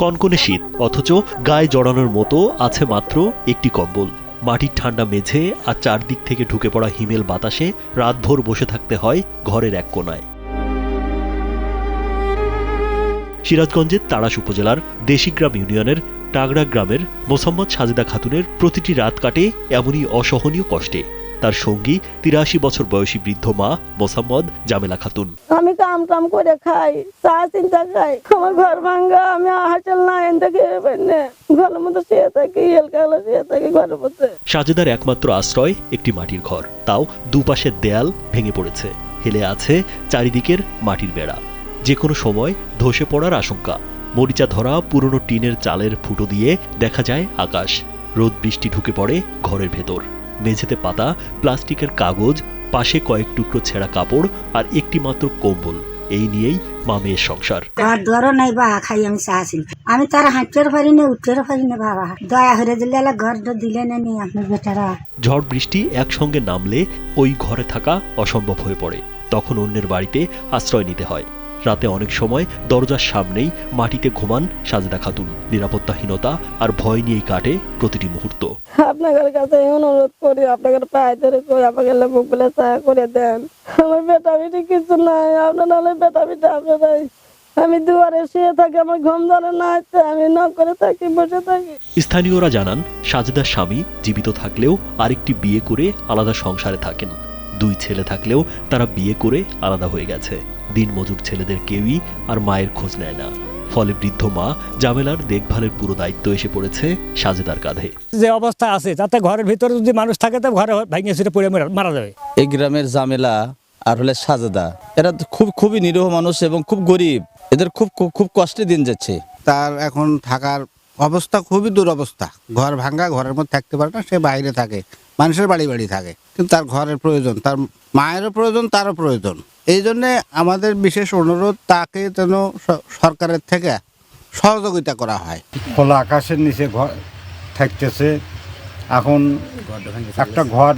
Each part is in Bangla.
কনকনে শীত, অথচ গায়ে জড়ানোর মতো আছে মাত্র একটি কম্বল। মাটির ঠান্ডা মেঝে আর চারদিক থেকে ঢুকে পড়া হিমেল বাতাসে রাতভর বসে থাকতে হয় ঘরের এক কোনায়। সিরাজগঞ্জের তাড়াশ উপজেলার দেশিগ্রাম ইউনিয়নের টাগড়া গ্রামের মোসাম্মদ সাজেদা খাতুনের প্রতিটি রাত কাটে এমনই অসহনীয় কষ্টে। তার সঙ্গী ৮৩ বছর বয়সী বৃদ্ধ মা মোসাম্মদ জামেলা খাতুন। আমি কাম টাম করে খাই, চা চিন্তা খাই, আমার ঘর ভাঙ্গা, আমি হাঁটেল না এন থেকে ঘরের মধ্যে শুয়ে থাকি, এলকালা শুয়ে থাকি ঘরের মধ্যে। সাজেদার একমাত্র আশ্রয় একটি মাটির ঘর, তাও দুপাশের দেয়াল ভেঙে পড়েছে, হেলে আছে চারিদিকের মাটির বেড়া। যে কোনো সময় ধসে পড়ার আশঙ্কা। মরিচা ধরা পুরনো টিনের চালের ফুটো দিয়ে দেখা যায় আকাশ। রোদ বৃষ্টি ঢুকে পড়ে ঘরের ভেতর। মেঝেতে পাতা প্লাস্টিকের কাগজ, পাশে কয়েক টুকরো ছেঁড়া কাপড় আর একটি মাত্র কম্বল। এই নিয়েই মা মেয়ের সংসার। ঘর নাই বা খাই আমি চাচ্ছি, আমি তারা হাঁটতে পারি না, উঠতে পারি না। বাবা দয়া করে দিলে ঘরটা দিলে না আপনার বেটারা। ঝড় বৃষ্টি একসঙ্গে নামলে ওই ঘরে থাকা অসম্ভব হয়ে পড়ে। তখন অন্যের বাড়িতে আশ্রয় নিতে হয়। রাতে অনেক সময় দরজার সামনেই মাটিতে ঘুমান সাজেদা খাতুন। নিরাপত্তাহীনতা আর ভয় নিয়েই কাটে প্রতিটি মুহূর্ত। আপনাদের কাছে অনুরোধ করি, আপনাদের পায়ে ধরে কই আমাকে বুক গুলো চা করে দেন। আমার বেটা বেটি কিছু নাই, আপনার নাহলে বেটা বেটা আপনারাই। আমি দুয়ারে শুয়ে থাকি, আমার ঘুম ধরে না, আমি নক করে থাকি, বসে থাকি। স্থানীয়রা জানান, সাজেদার স্বামী জীবিত থাকলেও আরেকটি বিয়ে করে আলাদা সংসারে থাকেন। 2 ছেলে থাকলেও তারা বিয়ে করে আলাদা হয়ে গেছে। দিনমজুর ছেলেদের কেউই আর মায়ের খোঁজ নেয় না। ফলে বৃদ্ধ মা জামেলার দেখভালের পুরো দায়িত্ব এসে পড়েছে সাজেদার কাঁধে। যে অবস্থা আছে তাতে ঘরের ভিতরে যদি মানুষ থাকে তো ঘরে ভেঙে ছিঁড়ে পড়ে মারা যাবে। এই গ্রামের জামেলা আর হলে সাজেদা, এরা খুবই নিরীহ মানুষ এবং খুব গরিব। এদের খুব কষ্টে দিন যাচ্ছে। তার এখন থাকার অবস্থা খুবই দুরবস্থা। ঘর ভাঙ্গা, ঘরের মধ্যে থাকতে পারে না, সে বাইরে থাকে, মানুষের বাড়ি বাড়ি থাকে। কিন্তু তার ঘরের প্রয়োজন, তার মায়েরও প্রয়োজন, তারও প্রয়োজন। এই জন্যে আমাদের বিশেষ অনুরোধ, তাকে যেন সরকারের থেকে সহযোগিতা করা হয়। খোলা আকাশের নিচে ঘর থাকতেছে, এখন একটা ঘর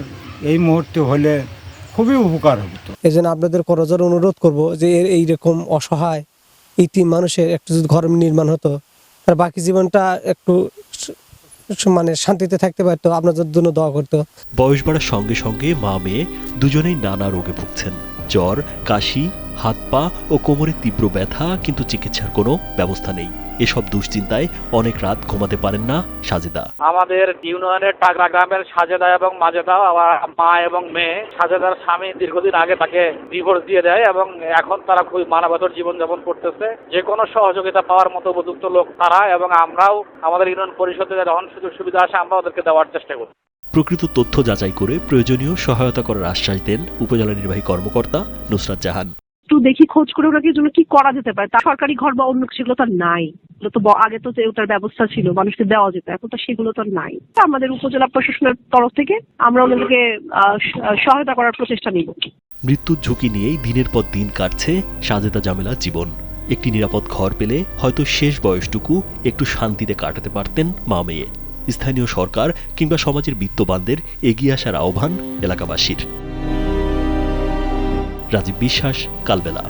এই মুহূর্তে হলে খুবই উপকার হতো। এই জন্য আপনাদের করজোর অনুরোধ করব যে এইরকম অসহায় ইতিম মানুষের একটু যদি ঘর নির্মাণ হতো, আর বাকি জীবনটা একটু মানে শান্তিতে থাকতে পারতো। আপনাদের জন্য দোয়া করতো। বয়স বাড়ার সঙ্গে সঙ্গে মা মেয়ে দুজনেই নানা রোগে ভুগছেন। জ্বর, কাশি, হাত পা ও কোমরে তীব্র ব্যথা, কিন্তু চিকিৎসার কোনো ব্যবস্থা নেই। এসব দুশ্চিন্তায় অনেক রাত ঘুমাতে পারেন না সাজেদা। আমাদের ইউনিয়নের টাগড়া গ্রামের সাজেদা এবং মাজেদা, মা এবং মেয়ে। সাজেদার স্বামী দীর্ঘদিন আগে তাকে ডিভোর্স দিয়ে দেয় এবং এখন তারা খুবই মানবতার জীবনযাপন করতেছে। যে কোনো সহযোগিতা পাওয়ার মতো উপযুক্ত লোক তারা, এবং আমরাও আমাদের ইউনিয়ন পরিষদে যখন সুযোগ সুবিধা আসে আমরা ওদেরকে দেওয়ার চেষ্টা করি। প্রকৃত তথ্য যাচাই করে প্রয়োজনীয় সহায়তা করার আশ্বাস দেন উপজেলা নির্বাহী কর্মকর্তা নুসরাত জাহান। একটু দেখি খোঁজ করে ওনাকে জন্য কি করা যেতে পারে। তা সরকারি ঘর বা অন্য সেগুলো তো নাই। তো আগে তো ওটার ব্যবস্থা ছিল, মানুষকে দেওয়া যেত, এখন তো সেগুলো তো নাই। আমাদের উপজেলা প্রশাসনের তরফ থেকে আমরা ওনাদেরকে সহায়তা করার প্রচেষ্টা নিব। মৃত্যুর ঝুঁকি নিয়েই দিনের পর দিন কাটছে সাজেদা জামেলার জীবন। একটি নিরাপদ ঘর পেলে হয়তো শেষ বয়সটুকু একটু শান্তিতে কাটাতে পারতেন মা মেয়ে। স্থানীয় সরকার কিংবা সমাজের বিত্তবানদের এগিয়ে আসার আহ্বান এলাকাবাসীর। রাজীব বিশ্বাস, কালবেলা।